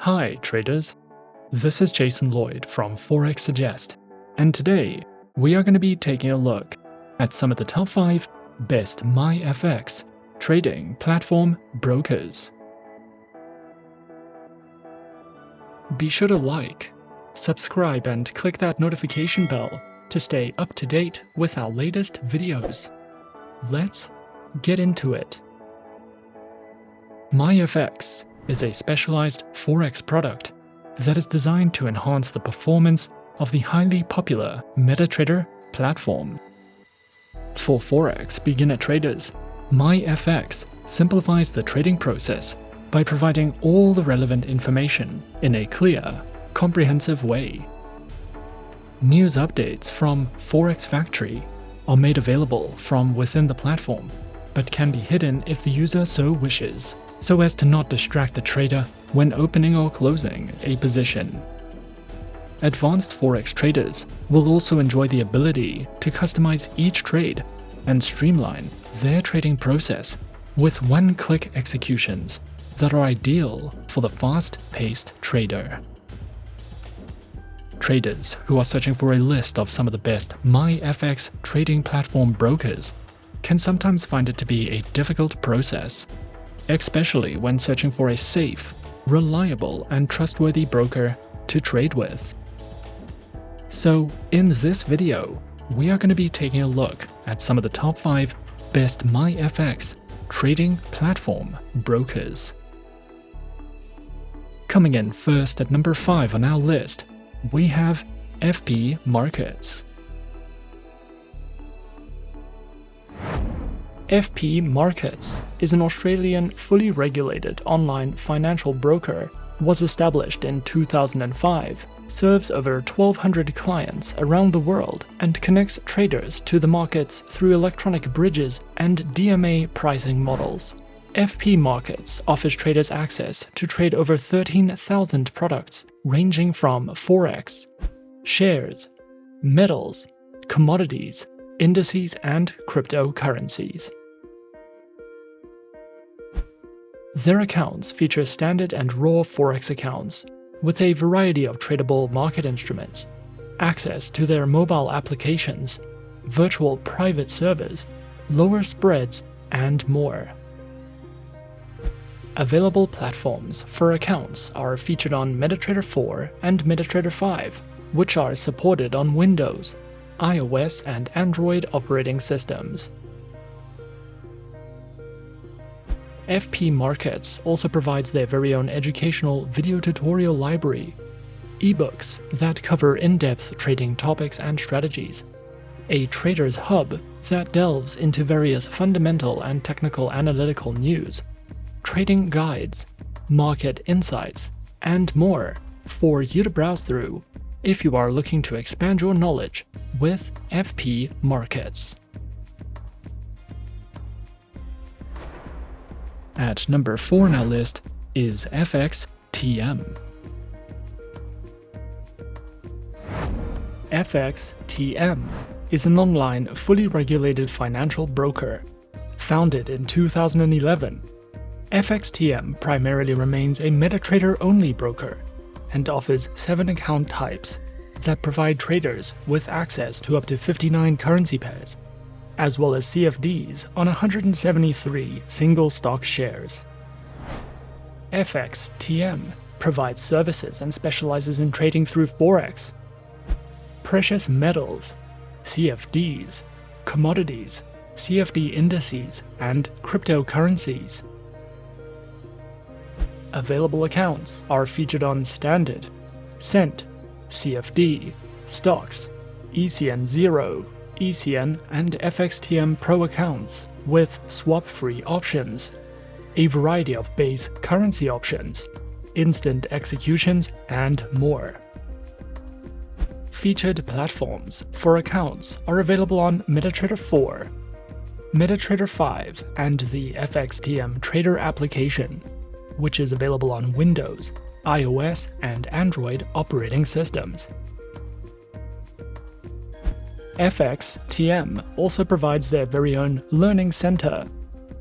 Hi traders, this is Jason Lloyd from Forexsuggest, and today we are going to be taking a look at some of the top 5 best MYFX trading platform brokers. Be sure to like, subscribe and click that notification bell to stay up to date with our latest videos. Let's get into it. MYFX is a specialized Forex product that is designed to enhance the performance of the highly popular MetaTrader platform. For Forex beginner traders, MYFX simplifies the trading process by providing all the relevant information in a clear, comprehensive way. News updates from Forex Factory are made available from within the platform, but can be hidden if the user so wishes, so as to not distract the trader when opening or closing a position. Advanced Forex traders will also enjoy the ability to customize each trade and streamline their trading process with one-click executions that are ideal for the fast-paced trader. Traders who are searching for a list of some of the best MYFX trading platform brokers can sometimes find it to be a difficult process, especially when searching for a safe, reliable, and trustworthy broker to trade with. So, in this video, we are going to be taking a look at some of the top 5 best MYFX trading platform brokers. Coming in first at number 5 on our list, we have FP Markets. FP Markets is an Australian fully regulated online financial broker, was established in 2005, serves over 1,200 clients around the world, and connects traders to the markets through electronic bridges and DMA pricing models. FP Markets offers traders access to trade over 13,000 products ranging from Forex, shares, metals, commodities, indices, and cryptocurrencies. Their accounts feature standard and raw Forex accounts, with a variety of tradable market instruments, access to their mobile applications, virtual private servers, lower spreads, and more. Available platforms for accounts are featured on MetaTrader 4 and MetaTrader 5, which are supported on Windows, iOS, and Android operating systems. FP Markets also provides their very own educational video tutorial library, ebooks that cover in-depth trading topics and strategies, a trader's hub that delves into various fundamental and technical analytical news, trading guides, market insights, and more for you to browse through if you are looking to expand your knowledge with FP Markets. At number 4 on our list is FXTM. FXTM is an online, fully regulated financial broker. Founded in 2011, FXTM primarily remains a MetaTrader-only broker and offers 7 account types that provide traders with access to up to 59 currency pairs, as well as CFDs on 173 single stock shares. FXTM provides services and specializes in trading through Forex, precious metals, CFDs, commodities, CFD indices, and cryptocurrencies. Available accounts are featured on Standard, Cent, CFD, Stocks, ECN0, ECN, and FXTM Pro accounts with swap-free options, a variety of base currency options, instant executions, and more. Featured platforms for accounts are available on MetaTrader 4, MetaTrader 5, and the FXTM Trader application, which is available on Windows, iOS, and Android operating systems. FXTM also provides their very own Learning Center,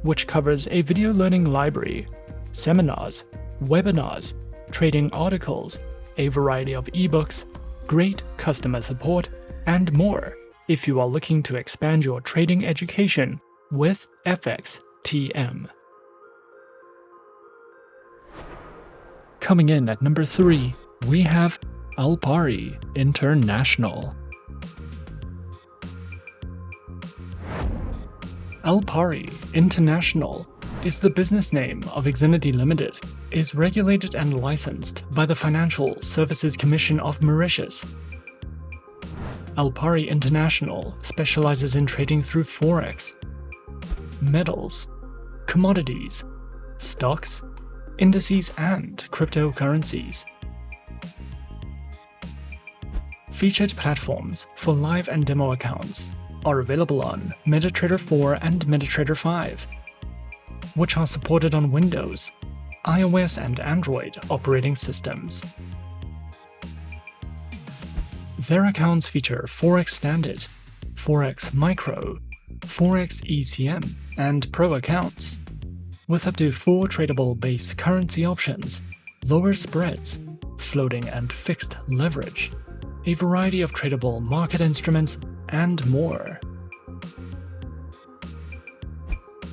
which covers a video learning library, seminars, webinars, trading articles, a variety of ebooks, great customer support, and more if you are looking to expand your trading education with FXTM. Coming in at number 3, we have Alpari International. Alpari International is the business name of Xinity Limited, is regulated and licensed by the Financial Services Commission of Mauritius. Alpari International specializes in trading through Forex, metals, commodities, stocks, indices, and cryptocurrencies. Featured platforms for live and demo accounts are available on MetaTrader 4 and MetaTrader 5, which are supported on Windows, iOS, and Android operating systems. Their accounts feature Forex Standard, Forex Micro, Forex ECM, and Pro accounts, with up to 4 tradable base currency options, lower spreads, floating and fixed leverage, a variety of tradable market instruments, and more.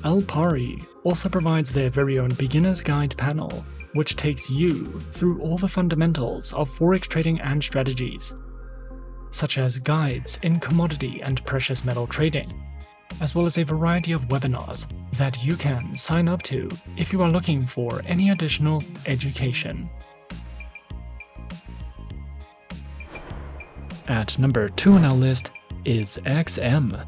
Alpari also provides their very own beginner's guide panel, which takes you through all the fundamentals of Forex trading and strategies, such as guides in commodity and precious metal trading, as well as a variety of webinars that you can sign up to if you are looking for any additional education. At number 2 on our list is XM.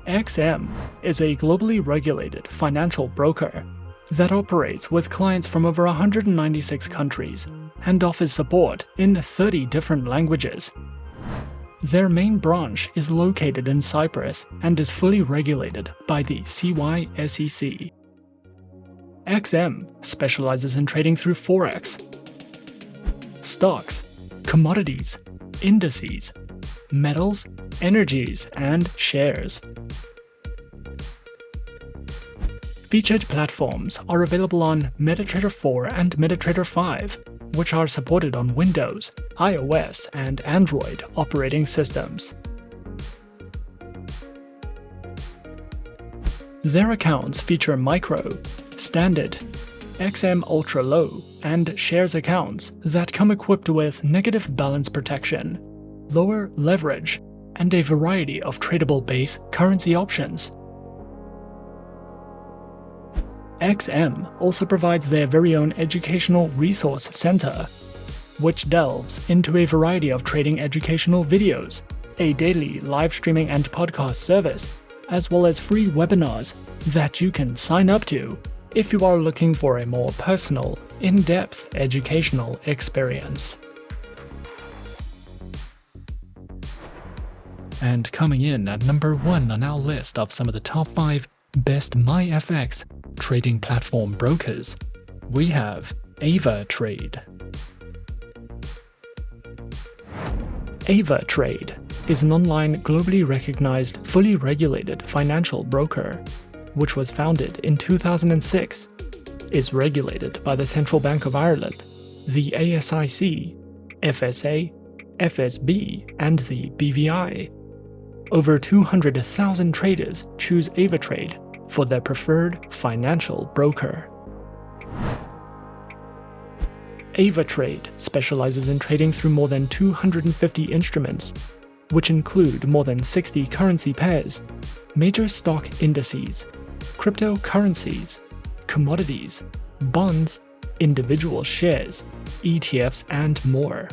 XM is a globally regulated financial broker that operates with clients from over 196 countries and offers support in 30 different languages. Their main branch is located in Cyprus and is fully regulated by the CYSEC. XM specializes in trading through Forex, stocks, commodities, indices, metals, energies, and shares. Featured platforms are available on MetaTrader 4 and MetaTrader 5, which are supported on Windows, iOS, and Android operating systems. Their accounts feature Micro, Standard, XM Ultra Low, and Shares accounts that come equipped with negative balance protection, lower leverage, and a variety of tradable base currency options. XM also provides their very own educational resource center, which delves into a variety of trading educational videos, a daily live streaming and podcast service, as well as free webinars that you can sign up to if you are looking for a more personal, in-depth educational experience. And coming in at number 1 on our list of some of the top 5 best MYFX trading platform brokers, we have Avatrade. Avatrade is an online, globally recognized, fully regulated financial broker, which was founded in 2006, is regulated by the Central Bank of Ireland, the ASIC, FSA, FSB, and the BVI. Over 200,000 traders choose Avatrade for their preferred financial broker. Avatrade specializes in trading through more than 250 instruments, which include more than 60 currency pairs, major stock indices, cryptocurrencies, commodities, bonds, individual shares, ETFs, and more.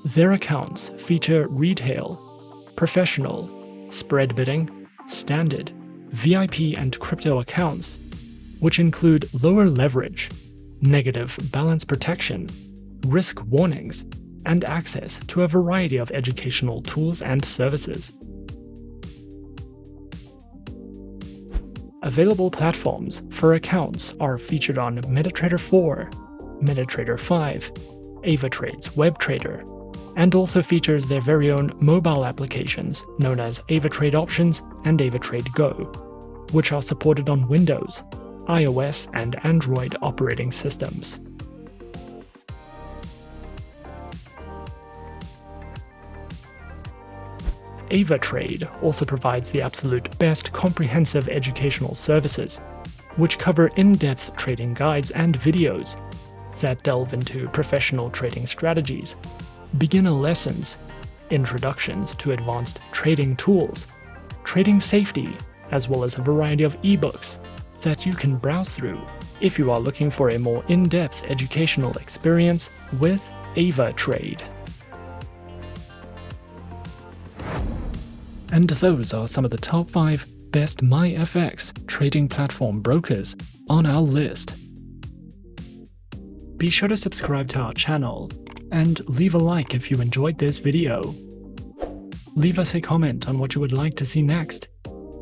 Their accounts feature retail, professional, spread bidding, standard, VIP, and crypto accounts, which include lower leverage, negative balance protection, risk warnings, and access to a variety of educational tools and services. Available platforms for accounts are featured on MetaTrader 4, MetaTrader 5, Avatrade's WebTrader, and also features their very own mobile applications known as Avatrade Options and Avatrade Go. which are supported on Windows, iOS, and Android operating systems. Avatrade also provides the absolute best comprehensive educational services, which cover in-depth trading guides and videos that delve into professional trading strategies, beginner lessons, introductions to advanced trading tools, trading safety, as well as a variety of ebooks that you can browse through if you are looking for a more in-depth educational experience with Avatrade. And those are some of the top 5 best MYFX trading platform brokers on our list. Be sure to subscribe to our channel and leave a like if you enjoyed this video. Leave us a comment on what you would like to see next,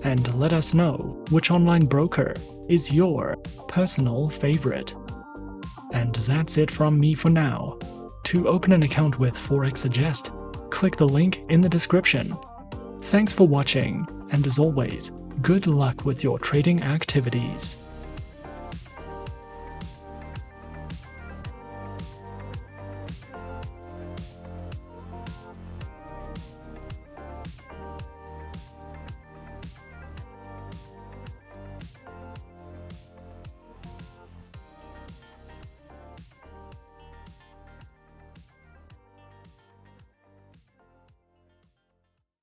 and let us know which online broker is your personal favorite. And that's it from me for now. To open an account with Forexsuggest, click the link in the description. Thanks for watching, and as always, good luck with your trading activities.